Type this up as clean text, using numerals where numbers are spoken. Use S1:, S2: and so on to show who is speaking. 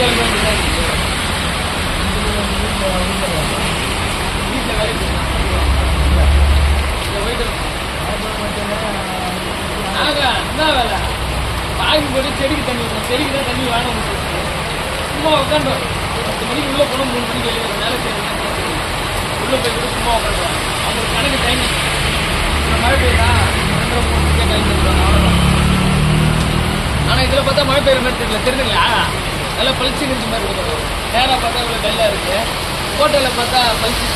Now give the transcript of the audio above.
S1: கிளம்ப வேண்டியதாக இருக்குது. வீட்டில் வேலைக்கு என்ன வேலை பாய்க்கு போட்டு செடிக்கு தண்ணி விடணும். செடிக்கு தான் தண்ணி வேணும். சும்மா உட்காண்டோம். 10 மணிக்கு உள்ளே போனோம், 3 மணிக்கு வெளியே வேலை செய்யணும். உள்ளே போய் கூட சும்மா உட்காந்துருவோம். அவங்களுக்கு கணக்கு டைம் மழை பெய்யுதா 2:30 3 மணிக்கே டைம் எடுத்துருவாங்க. அவ்வளோதான். ஆனால் இதில் பார்த்தா மழை பெய்யுற மாதிரி தெரியல. தெரியுதுங்களா? நல்லா பளிச்சு இருந்த மாதிரி இருக்கும். நேராக பார்த்தா இவ்வளோ டல்லாக இருக்குது. ஹோட்டலில் பார்த்தா பளிச்சு